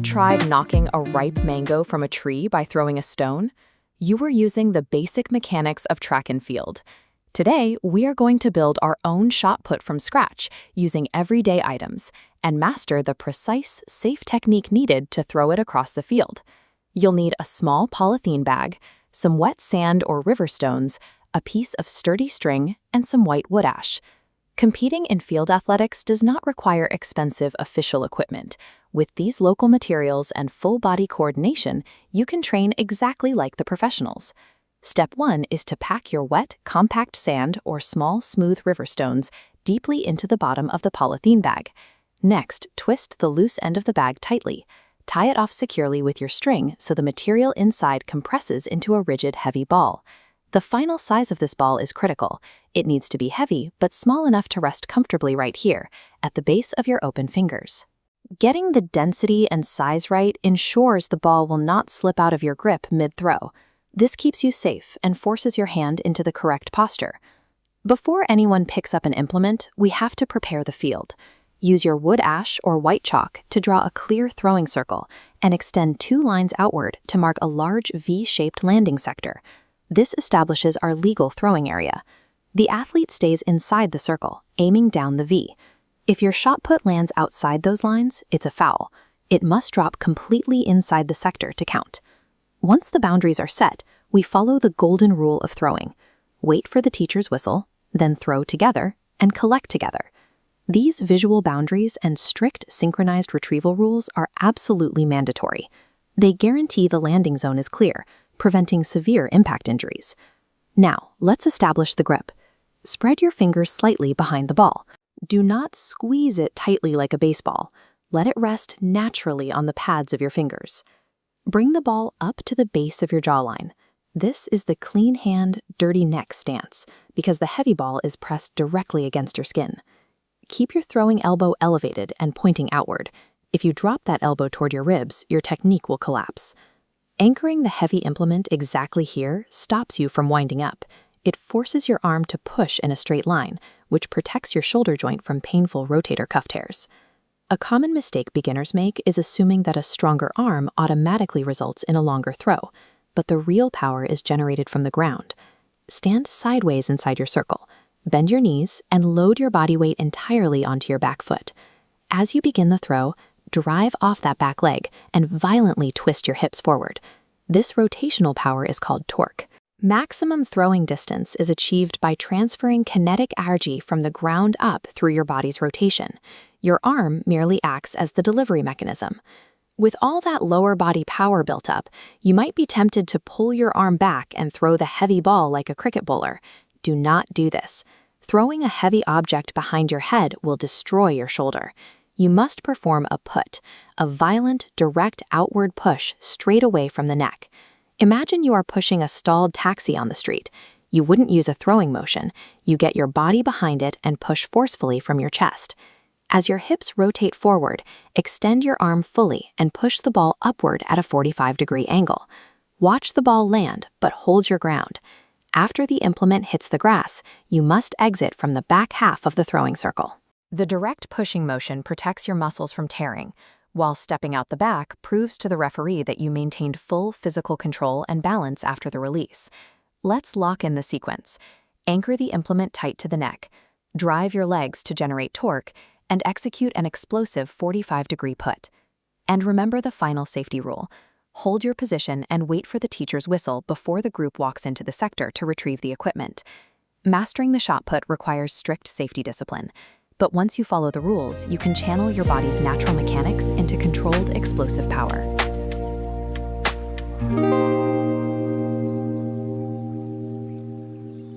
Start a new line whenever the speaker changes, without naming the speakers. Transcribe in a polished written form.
tried knocking a ripe mango from a tree by throwing a stone? You were using the basic mechanics of track and field. Today, we are going to build our own shot put from scratch using everyday items and master the precise, safe technique needed to throw it across the field. You'll need a small polythene bag, some wet sand or river stones, a piece of sturdy string, and some white wood ash. Competing in field athletics does not require expensive official equipment. With these local materials and full-body coordination, you can train exactly like the professionals. Step 1 is to pack your wet, compact sand or small, smooth river stones deeply into the bottom of the polythene bag. Next, twist the loose end of the bag tightly. Tie it off securely with your string so the material inside compresses into a rigid, heavy ball. The final size of this ball is critical. It needs to be heavy, but small enough to rest comfortably right here, at the base of your open fingers. Getting the density and size right ensures the ball will not slip out of your grip mid-throw. This keeps you safe and forces your hand into the correct posture. Before anyone picks up an implement, we have to prepare the field. Use your wood ash or white chalk to draw a clear throwing circle and extend 2 lines outward to mark a large V-shaped landing sector. This establishes our legal throwing area. The athlete stays inside the circle, aiming down the V. If your shot put lands outside those lines, it's a foul. It must drop completely inside the sector to count. Once the boundaries are set, we follow the golden rule of throwing. Wait for the teacher's whistle, then throw together and collect together. These visual boundaries and strict synchronized retrieval rules are absolutely mandatory. They guarantee the landing zone is clear, preventing severe impact injuries. Now, let's establish the grip. Spread your fingers slightly behind the ball. Do not squeeze it tightly like a baseball. Let it rest naturally on the pads of your fingers. Bring the ball up to the base of your jawline. This is the clean hand, dirty neck stance, because the heavy ball is pressed directly against your skin. Keep your throwing elbow elevated and pointing outward. If you drop that elbow toward your ribs, your technique will collapse. Anchoring the heavy implement exactly here stops you from winding up. It forces your arm to push in a straight line, which protects your shoulder joint from painful rotator cuff tears. A common mistake beginners make is assuming that a stronger arm automatically results in a longer throw, but the real power is generated from the ground. Stand sideways inside your circle, bend your knees, and load your body weight entirely onto your back foot. As you begin the throw, drive off that back leg and violently twist your hips forward. This rotational power is called torque. Maximum throwing distance is achieved by transferring kinetic energy from the ground up through your body's rotation. Your arm merely acts as the delivery mechanism. With all that lower body power built up, you might be tempted to pull your arm back and throw the heavy ball like a cricket bowler. Do not do this. Throwing a heavy object behind your head will destroy your shoulder. You must perform a put, a violent, direct outward push straight away from the neck. Imagine you are pushing a stalled taxi on the street. You wouldn't use a throwing motion. You get your body behind it and push forcefully from your chest. As your hips rotate forward, extend your arm fully and push the ball upward at a 45-degree angle. Watch the ball land, but hold your ground. After the implement hits the grass, you must exit from the back half of the throwing circle. The direct pushing motion protects your muscles from tearing, while stepping out the back proves to the referee that you maintained full physical control and balance after the release. Let's lock in the sequence. Anchor the implement tight to the neck, drive your legs to generate torque, and execute an explosive 45-degree put. And remember the final safety rule. Hold your position and wait for the teacher's whistle before the group walks into the sector to retrieve the equipment. Mastering the shot put requires strict safety discipline. But once you follow the rules, you can channel your body's natural mechanics into controlled, explosive power.